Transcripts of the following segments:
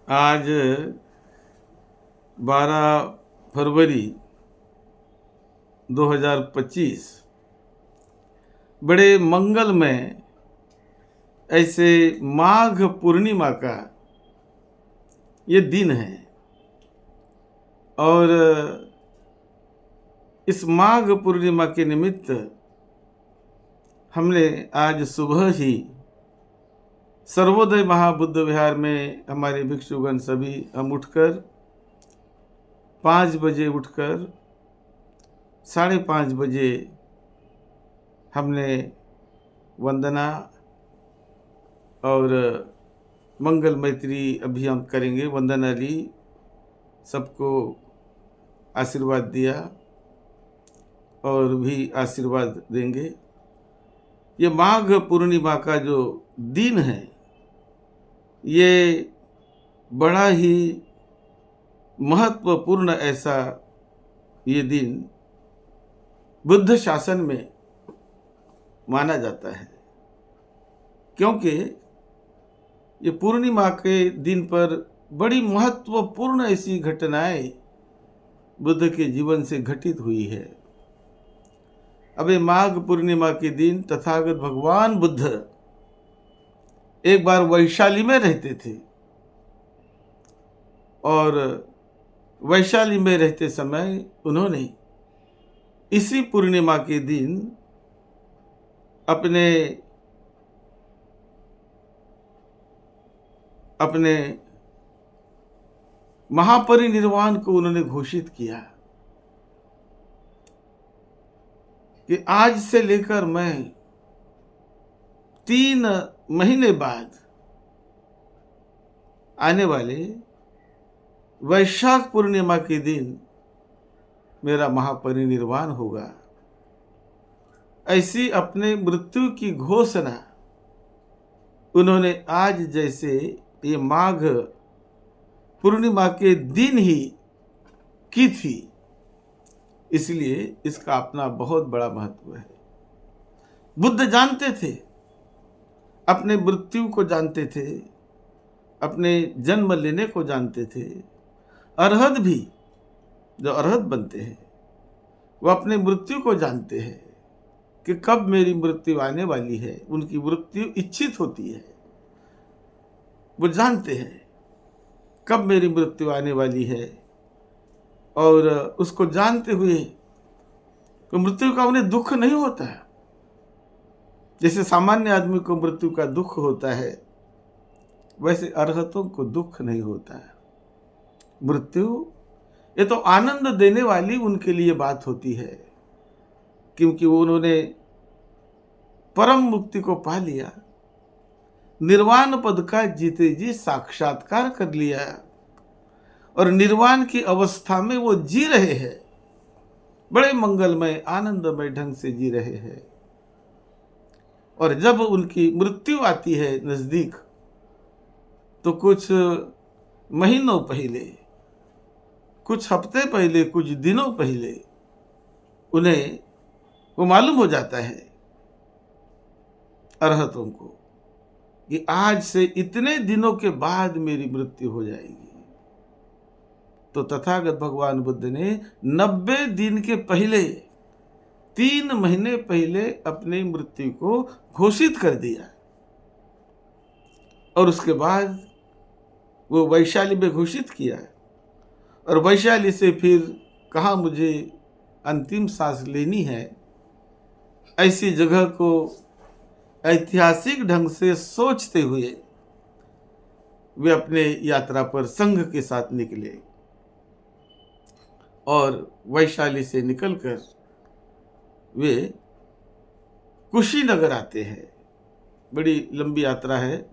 आज 12 फरवरी 2025 बड़े मंगलमय ऐसे माघ पूर्णिमा का ये दिन है। और इस माघ पूर्णिमा के निमित्त हमने आज सुबह ही सर्वोदय महाबुद्ध विहार में हमारे भिक्षुगण सभी हम उठकर 5 बजे उठकर 5:30 बजे हमने वंदना और मंगल मैत्री अभी हम करेंगे। वंदना ली, सबको आशीर्वाद दिया और भी आशीर्वाद देंगे। ये माघ पूर्णिमा का जो दिन है ये बड़ा ही महत्वपूर्ण ऐसा ये दिन बुद्ध शासन में माना जाता है, क्योंकि ये पूर्णिमा के दिन पर बड़ी महत्वपूर्ण ऐसी घटनाएं बुद्ध के जीवन से घटित हुई है। अब ये माघ पूर्णिमा के दिन तथागत भगवान बुद्ध एक बार वैशाली में रहते थे और वैशाली में रहते समय उन्होंने इसी पूर्णिमा के दिन अपने महापरिनिर्वाण को उन्होंने घोषित किया कि आज से लेकर मैं 3 महीने बाद आने वाले वैशाख पूर्णिमा के दिन मेरा महापरिनिर्वाण होगा। ऐसी अपने मृत्यु की घोषणा उन्होंने आज जैसे ये माघ पूर्णिमा के दिन ही की थी, इसलिए इसका अपना बहुत बड़ा महत्व है। बुद्ध जानते थे, अपने मृत्यु को जानते थे, अपने जन्म लेने को जानते थे। अरहत भी जो अरहत बनते हैं वो अपने मृत्यु को जानते हैं कि कब मेरी मृत्यु आने वाली है। उनकी मृत्यु इच्छित होती है, वो जानते हैं कब मेरी मृत्यु आने वाली है। और उसको जानते हुए तो मृत्यु का उन्हें दुख नहीं होता है। जैसे सामान्य आदमी को मृत्यु का दुख होता है, वैसे अरहतों को दुख नहीं होता है। मृत्यु ये तो आनंद देने वाली उनके लिए बात होती है, क्योंकि उन्होंने परम मुक्ति को पा लिया, निर्वाण पद का जीते जी साक्षात्कार कर लिया और निर्वाण की अवस्था में वो जी रहे हैं, बड़े मंगलमय आनंदमय ढंग से जी रहे हैं। और जब उनकी मृत्यु आती है नजदीक, तो कुछ महीनों पहले, कुछ हफ्ते पहले, कुछ दिनों पहले उन्हें वो मालूम हो जाता है अरहतों को कि आज से इतने दिनों के बाद मेरी मृत्यु हो जाएगी। तो तथागत भगवान बुद्ध ने 90 दिन के पहले, 3 महीने पहले अपनी मृत्यु को घोषित कर दिया। और उसके बाद वो वैशाली में घोषित किया और वैशाली से फिर कहाँ मुझे अंतिम सांस लेनी है, ऐसी जगह को ऐतिहासिक ढंग से सोचते हुए वे अपने यात्रा पर संघ के साथ निकले। और वैशाली से निकलकर वे कुशीनगर आते हैं। बड़ी लंबी यात्रा है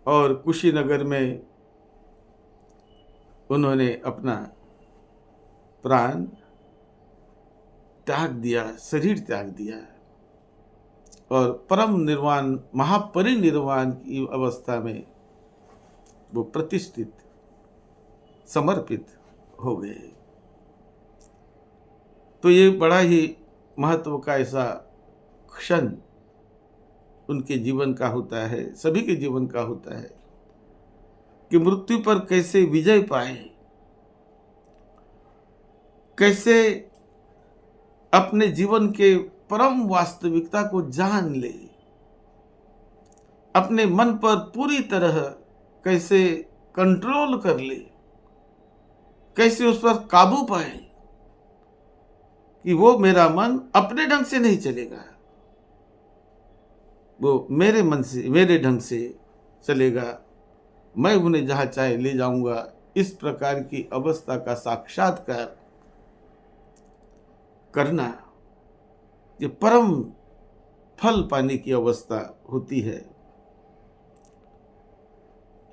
और कुशीनगर में उन्होंने अपना प्राण त्याग दिया, शरीर त्याग दिया और परम निर्वाण, महापरिनिर्वाण की अवस्था में वो प्रतिष्ठित, समर्पित हो गए। तो ये बड़ा ही महत्व का ऐसा क्षण उनके जीवन का होता है, सभी के जीवन का होता है। कि मृत्यु पर कैसे विजय पाए, कैसे अपने जीवन के परम वास्तविकता को जान ले, अपने मन पर पूरी तरह कैसे कंट्रोल कर ले, कैसे उस पर काबू पाए कि वो मेरा मन अपने ढंग से नहीं चलेगा, वो मेरे मन से, मेरे ढंग से चलेगा, मैं उन्हें जहां चाहे ले जाऊंगा। इस प्रकार की अवस्था का साक्षात्कार करना ये परम फल पाने की अवस्था होती है।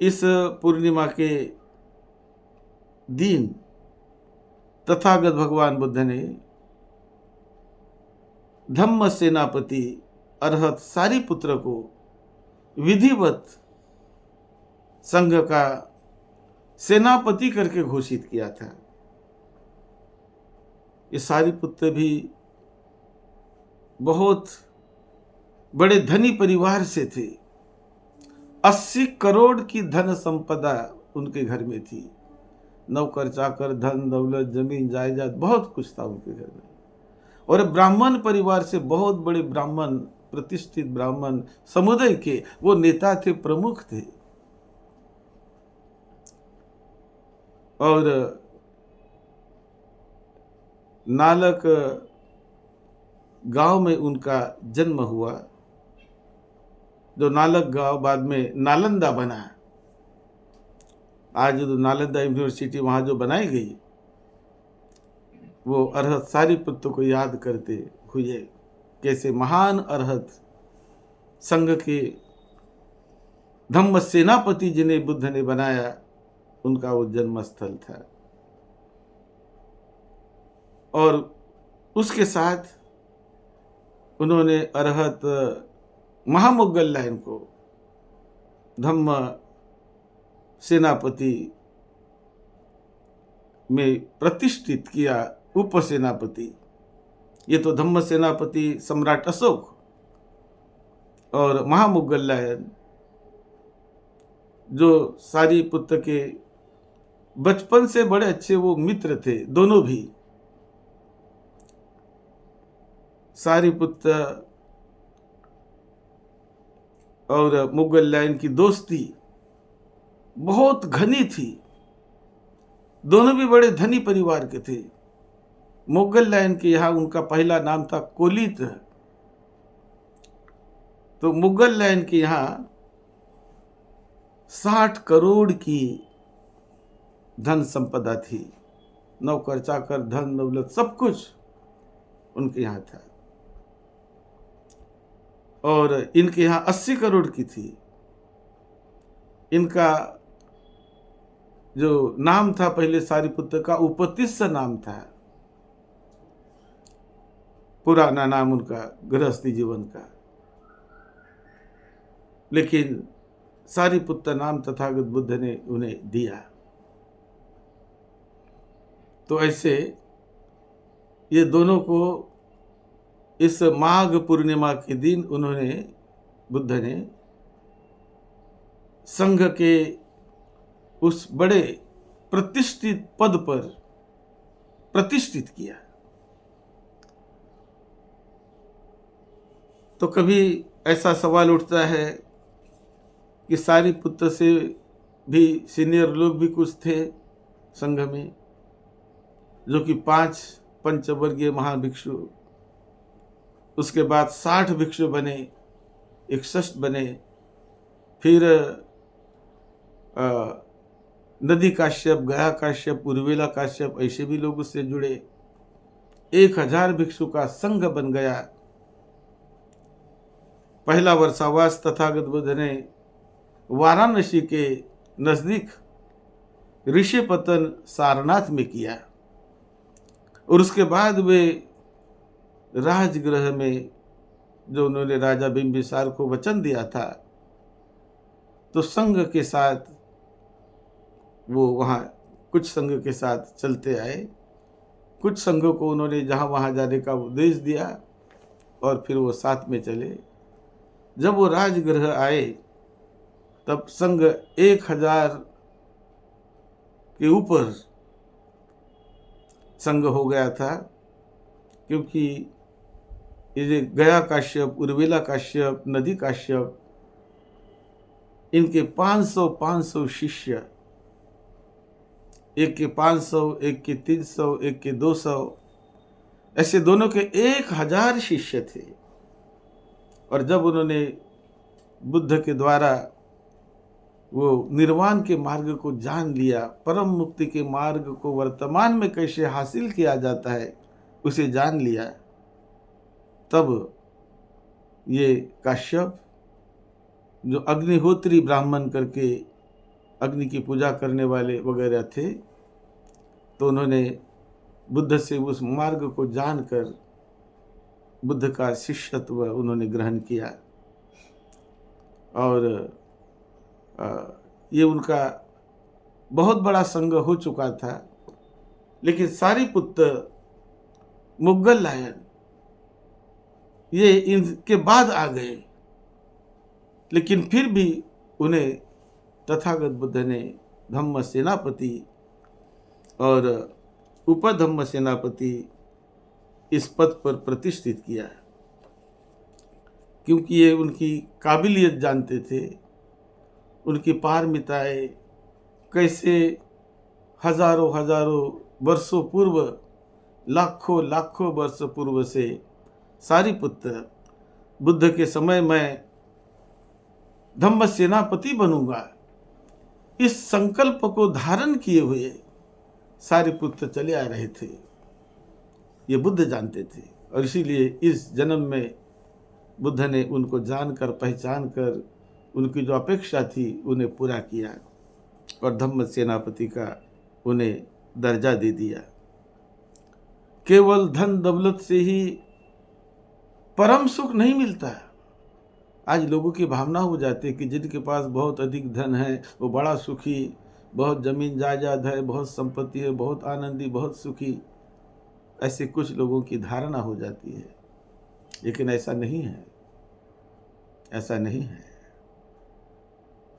इस पूर्णिमा के दिन तथागत भगवान बुद्ध ने धम्म सेनापति अरहत सारिपुत्र को विधिवत संघ का सेनापति करके घोषित किया था। ये सारिपुत्र भी बहुत बड़े धनी परिवार से थे। 80 करोड़ की धन संपदा उनके घर में थी। नौकर चाकर, धन दौलत, जमीन जायदाद, बहुत कुछ था उनके घर में। और ब्राह्मण परिवार से बहुत बड़े ब्राह्मण, प्रतिष्ठित ब्राह्मण समुदाय के वो नेता थे, प्रमुख थे। और नालक गांव में उनका जन्म हुआ, जो नालक गांव बाद में नालंदा बना। आज जो नालंदा यूनिवर्सिटी वहां जो बनाई गई, वो अरहत सारिपुत्र को याद करते हुए कैसे महान अरहत संघ के धम्म सेनापति जिन्हें बुद्ध ने बनाया, उनका वो जन्म स्थल था। और उसके साथ उन्होंने अरहत महामोग्गल्लायन को धम्म सेनापति में प्रतिष्ठित किया, उपसेनापति। ये तो धम्म सेनापति सम्राट अशोक और महामोग्गल्लायन जो सारिपुत्र के बचपन से बड़े अच्छे वो मित्र थे, दोनों भी। सारिपुत्र और मोग्गल्लायन की दोस्ती बहुत घनी थी। दोनों भी बड़े धनी परिवार के थे। मोग्गल्लायन के यहाँ उनका पहला नाम था कोलित। तो मोग्गल्लायन के यहाँ 60 करोड़ की धन संपदा थी। नौकर चाकर, धन दौलत, सब कुछ उनके यहाँ था। और इनके यहाँ 80 करोड़ की थी। इनका जो नाम था पहले सारिपुत्र का, उपतिस्स नाम था, पुराना नाम उनका गृहस्थी जीवन का। लेकिन सारिपुत्र नाम तथागत बुद्ध ने उन्हें दिया। तो ऐसे ये दोनों को इस माघ पूर्णिमा के दिन उन्होंने, बुद्ध ने संघ के उस बड़े प्रतिष्ठित पद पर प्रतिष्ठित किया। तो कभी ऐसा सवाल उठता है कि सारिपुत्र से भी सीनियर लोग भी कुछ थे संघ में, जो कि 5 पंचवर्गीय महाभिक्षु, उसके बाद 60 भिक्षु बने, 61 बने, फिर नदी काश्यप, गया काश्यप, उर्वेला काश्यप, ऐसे भी लोग उससे जुड़े। 1000 भिक्षु का संघ बन गया। पहला वर्षावास तथागत बुद्ध ने वाराणसी के नजदीक ऋषिपतन सारनाथ में किया। और उसके बाद वे राजगृह में, जो उन्होंने राजा बिंबिसार को वचन दिया था, तो संघ के साथ वो वहाँ कुछ संघ के साथ चलते आए। कुछ संघों को उन्होंने जहाँ वहाँ जाने का उपदेश दिया और फिर वो साथ में चले। जब वो राजगृह आए तब संघ 1000 के ऊपर संग हो गया था, क्योंकि ये जो गया काश्यप, उर्मिला काश्यप, नदी काश्यप, इनके 500 शिष्य, एक के 500, एक के 300, एक के 200, ऐसे दोनों के 1000 शिष्य थे। और जब उन्होंने बुद्ध के द्वारा वो निर्वाण के मार्ग को जान लिया, परम मुक्ति के मार्ग को वर्तमान में कैसे हासिल किया जाता है उसे जान लिया, तब ये काश्यप, जो अग्निहोत्री ब्राह्मण करके अग्नि की पूजा करने वाले वगैरह थे, तो उन्होंने बुद्ध से उस मार्ग को जानकर बुद्ध का शिष्यत्व उन्होंने ग्रहण किया। और ये उनका बहुत बड़ा संघ हो चुका था। लेकिन सारिपुत्र, मुगल लायन, ये इनके बाद आ गए, लेकिन फिर भी उन्हें तथागत बुद्ध ने धम्म सेनापति और उपधम्म सेनापति इस पद पर प्रतिष्ठित किया, क्योंकि ये उनकी काबिलियत जानते थे, उनकी पारमिताएं कैसे हजारों वर्षों पूर्व, लाखों वर्ष पूर्व से सारिपुत्र, बुद्ध के समय मैं धम्म सेनापति बनूंगा, इस संकल्प को धारण किए हुए सारिपुत्र चले आ रहे थे। ये बुद्ध जानते थे, और इसीलिए इस जन्म में बुद्ध ने उनको जानकर, पहचान कर, उनकी जो अपेक्षा थी उन्हें पूरा किया और धम्म सेनापति का उन्हें दर्जा दे दिया। केवल धन दौलत से ही परम सुख नहीं मिलता। आज लोगों की भावना हो जाती है कि जिनके पास बहुत अधिक धन है वो बड़ा सुखी, बहुत जमीन जायदाद है, बहुत संपत्ति है, बहुत आनंदी, बहुत सुखी, ऐसे कुछ लोगों की धारणा हो जाती है। लेकिन ऐसा नहीं है, ऐसा नहीं है।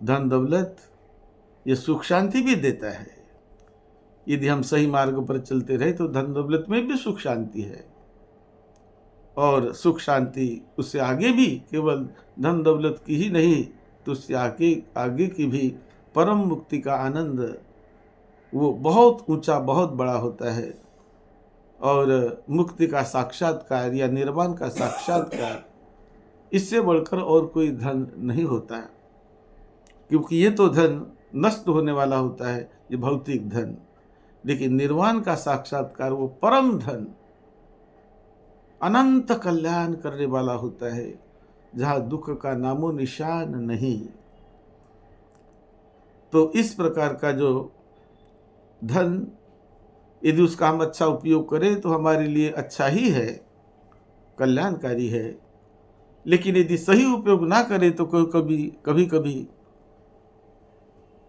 धन दौलत ये सुख शांति भी देता है। यदि हम सही मार्ग पर चलते रहे तो धन दौलत में भी सुख शांति है, और सुख शांति उससे आगे भी, केवल धन दौलत की ही नहीं तो उससे आगे की भी परम मुक्ति का आनंद, वो बहुत ऊंचा, बहुत बड़ा होता है। और मुक्ति का साक्षात्कार या निर्वाण का साक्षात्कार, इससे बढ़कर और कोई धन नहीं होता है, क्योंकि ये तो धन नष्ट होने वाला होता है, ये भौतिक धन। लेकिन निर्वाण का साक्षात्कार, वो परम धन, अनंत कल्याण करने वाला होता है, जहाँ दुख का नामो निशान नहीं। तो इस प्रकार का जो धन, यदि उसका हम अच्छा उपयोग करें तो हमारे लिए अच्छा ही है, कल्याणकारी है। लेकिन यदि सही उपयोग ना करें तो कभी कभी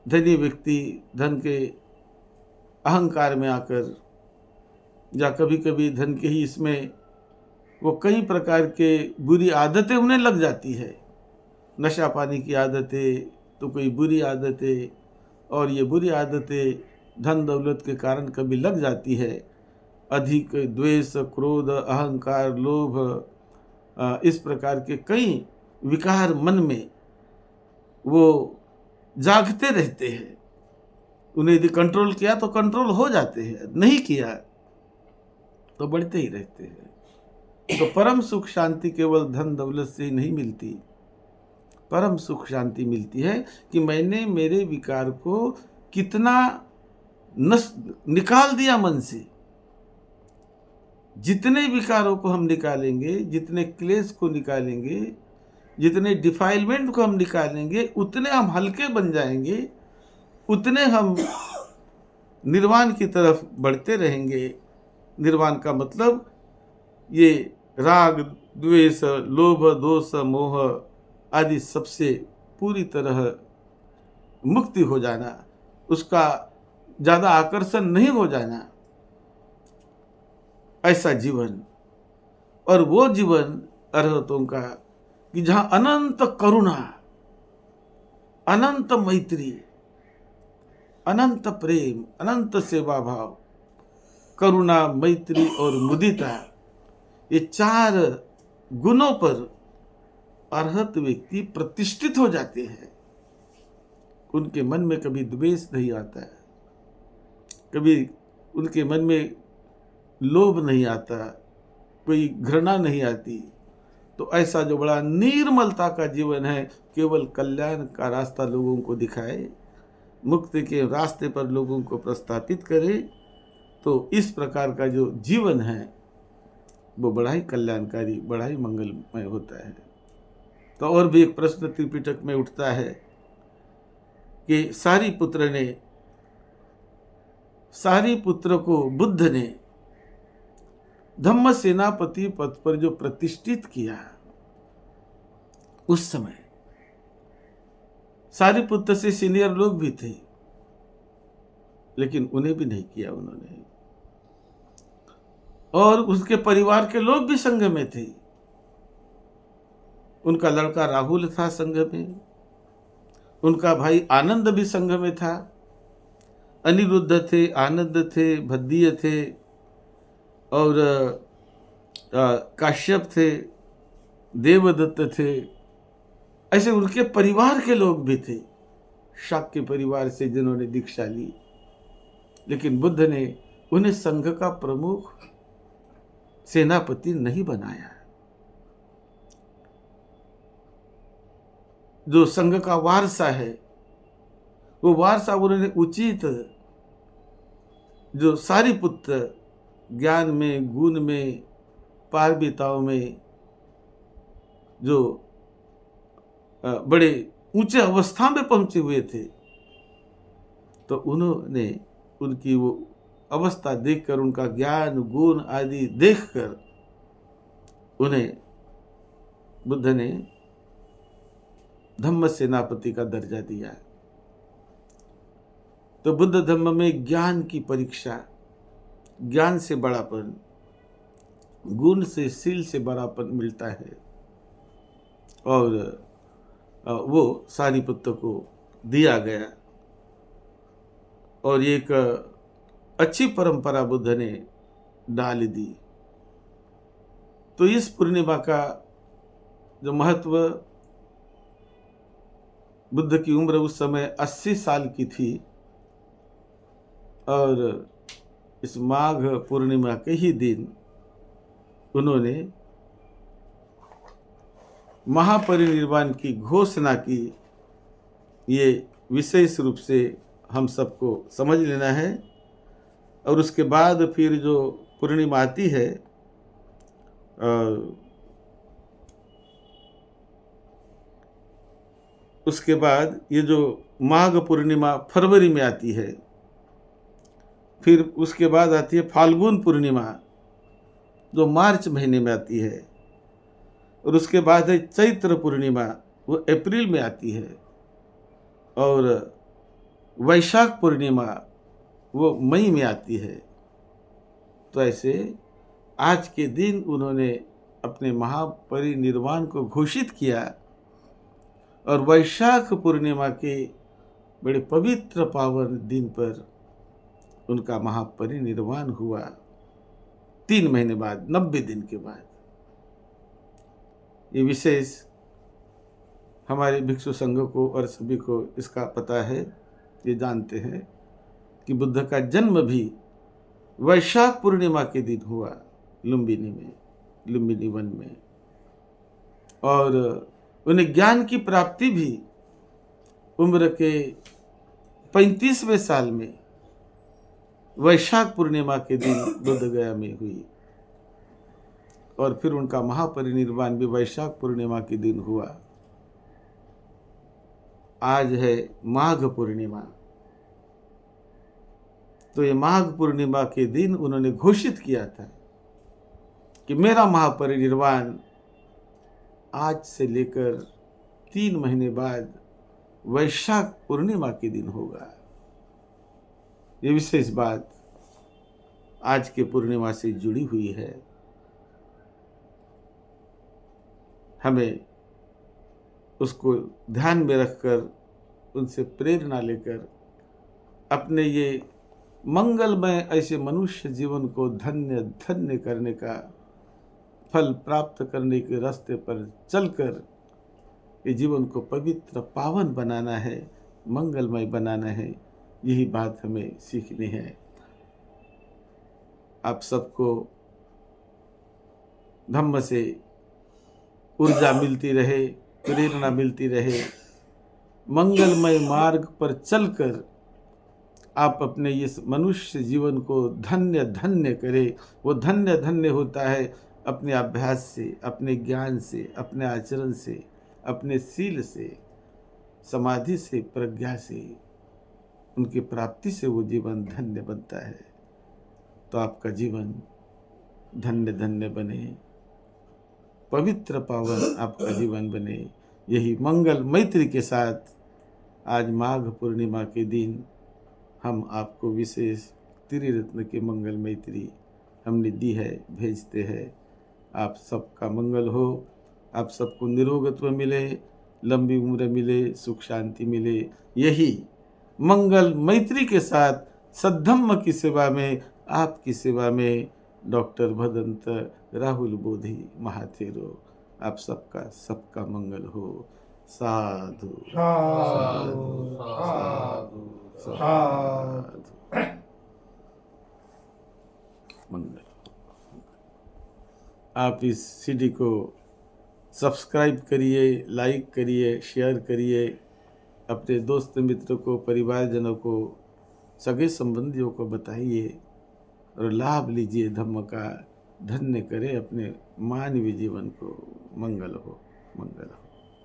धनी व्यक्ति धन के अहंकार में आकर, या कभी कभी धन के ही इसमें वो कई प्रकार के बुरी आदतें उन्हें लग जाती है। नशा पानी की आदतें, तो कोई बुरी आदतें, और ये बुरी आदतें धन दौलत के कारण कभी लग जाती है। अधिक द्वेष, क्रोध, अहंकार, लोभ, इस प्रकार के कई विकार मन में वो जागते रहते हैं। उन्हें यदि कंट्रोल किया तो कंट्रोल हो जाते हैं, नहीं किया तो बढ़ते ही रहते हैं। तो परम सुख शांति केवल धन दौलत से ही नहीं मिलती। परम सुख शांति मिलती है कि मैंने मेरे विकार को कितना निकाल दिया मन से। जितने विकारों को हम निकालेंगे, जितने क्लेश को निकालेंगे, जितने डिफाइलमेंट को हम निकालेंगे, उतने हम हल्के बन जाएंगे, उतने हम निर्वाण की तरफ बढ़ते रहेंगे। निर्वाण का मतलब ये राग, द्वेष, लोभ, दोष, मोह आदि सबसे पूरी तरह मुक्ति हो जाना, उसका ज्यादा आकर्षण नहीं हो जाना, ऐसा जीवन। और वो जीवन अरहतों का कि जहां अनंत करुणा, अनंत मैत्री, अनंत प्रेम, अनंत सेवा भाव, करुणा, मैत्री और मुदिता, ये 4 गुणों पर अरहत व्यक्ति प्रतिष्ठित हो जाते हैं। उनके मन में कभी द्वेष नहीं आता है, कभी उनके मन में लोभ नहीं आता, कोई घृणा नहीं आती। तो ऐसा जो बड़ा निर्मलता का जीवन है, केवल कल्याण का रास्ता लोगों को दिखाए, मुक्ति के रास्ते पर लोगों को प्रस्थापित करे, तो इस प्रकार का जो जीवन है वो बड़ा ही कल्याणकारी, बड़ा ही मंगलमय होता है। तो और भी एक प्रश्न त्रिपिटक में उठता है कि सारिपुत्र को बुद्ध ने धम्म सेनापति पद पर जो प्रतिष्ठित किया, उस समय सारिपुत्र से सीनियर लोग भी थे, लेकिन उन्हें भी नहीं किया उन्होंने। और उसके परिवार के लोग भी संघ में थे। उनका लड़का राहुल था संघ में, उनका भाई आनंद भी संघ में था, अनिरुद्ध थे, आनंद थे, भद्दीय थे, और काश्यप थे, देवदत्त थे। ऐसे उनके परिवार के लोग भी थे, शाक्य परिवार से, जिन्होंने दीक्षा ली। लेकिन बुद्ध ने उन्हें संघ का प्रमुख सेनापति नहीं बनाया। जो संघ का वारसा है, वो वारसा उन्होंने उचित, जो सारिपुत्र ज्ञान में, गुण में, पारमिताओं में जो बड़े ऊंचे अवस्था में पहुंचे हुए थे, तो उन्होंने उनकी वो अवस्था देखकर, उनका ज्ञान गुण आदि देखकर उन्हें बुद्ध ने धम्म सेनापति का दर्जा दिया। तो बुद्ध धम्म में ज्ञान की परीक्षा, ज्ञान से बड़ापन, गुण से, शील से बड़ापन मिलता है, और वो सारिपुत्र को दिया गया। और एक अच्छी परंपरा बुद्ध ने डाल दी। तो इस पूर्णिमा का जो महत्व, बुद्ध की उम्र उस समय 80 साल की थी, और इस माघ पूर्णिमा के ही दिन उन्होंने महापरिनिर्वाण की घोषणा की। ये विशेष रूप से हम सबको समझ लेना है। और उसके बाद फिर जो पूर्णिमा आती है, उसके बाद ये जो माघ पूर्णिमा फरवरी में आती है, फिर उसके बाद आती है फाल्गुन पूर्णिमा, जो मार्च महीने में आती है, और उसके बाद है चैत्र पूर्णिमा, वो अप्रैल में आती है, और वैशाख पूर्णिमा वो मई में आती है। तो ऐसे आज के दिन उन्होंने अपने महापरिनिर्वाण को घोषित किया, और वैशाख पूर्णिमा के बड़े पवित्र पावन दिन पर उनका महापरिनिर्वाण हुआ, 3 महीने बाद, 90 दिन के बाद। ये विशेष हमारे भिक्षु संघ को और सभी को इसका पता है, ये जानते हैं कि बुद्ध का जन्म भी वैशाख पूर्णिमा के दिन हुआ, लुम्बिनी वन में। और उन्हें ज्ञान की प्राप्ति भी उम्र के 35वें साल में वैशाख पूर्णिमा के दिन बुद्ध गया में हुई, और फिर उनका महापरिनिर्वाण भी वैशाख पूर्णिमा के दिन हुआ। आज है माघ पूर्णिमा। तो ये माघ पूर्णिमा के दिन उन्होंने घोषित किया था कि मेरा महापरिनिर्वाण आज से लेकर 3 महीने बाद वैशाख पूर्णिमा के दिन होगा। ये विशेष बात आज के पूर्णिमा से जुड़ी हुई है। हमें उसको ध्यान में रखकर, उनसे प्रेरणा लेकर अपने ये मंगलमय ऐसे मनुष्य जीवन को धन्य धन्य करने का, फल प्राप्त करने के रास्ते पर चलकर ये जीवन को पवित्र पावन बनाना है, मंगलमय बनाना है। यही बात हमें सीखनी है। आप सबको धम्म से ऊर्जा मिलती रहे, प्रेरणा मिलती रहे, मंगलमय मार्ग पर चलकर आप अपने इस मनुष्य जीवन को धन्य धन्य करें। वो धन्य धन्य होता है अपने अभ्यास से, अपने ज्ञान से, अपने आचरण से, अपने सील से, समाधि से, प्रज्ञा से, उनकी प्राप्ति से वो जीवन धन्य बनता है। तो आपका जीवन धन्य धन्य बने, पवित्र पावन आपका जीवन बने। यही मंगल मैत्री के साथ आज माघ पूर्णिमा के दिन हम आपको विशेष त्रिरत्न की मंगल मैत्री हमने दी है, भेजते हैं। आप सबका मंगल हो, आप सबको निरोगत्व मिले, लंबी उम्र मिले, सुख शांति मिले। यही मंगल मैत्री के साथ सद्धम्म की सेवा में, आपकी सेवा में डॉक्टर भदंत राहुल बोधि महाथेरो। आप सबका मंगल हो। साधु साधु साधु साधु। मंगल। आप इस सीडी को सब्सक्राइब करिए, लाइक करिए, शेयर करिए, अपने दोस्त मित्रों को, परिवारजनों को, सगे संबंधियों को बताइए और लाभ लीजिए धम्म का। धन्य करें अपने मानवीय जीवन को। मंगल हो, मंगल हो।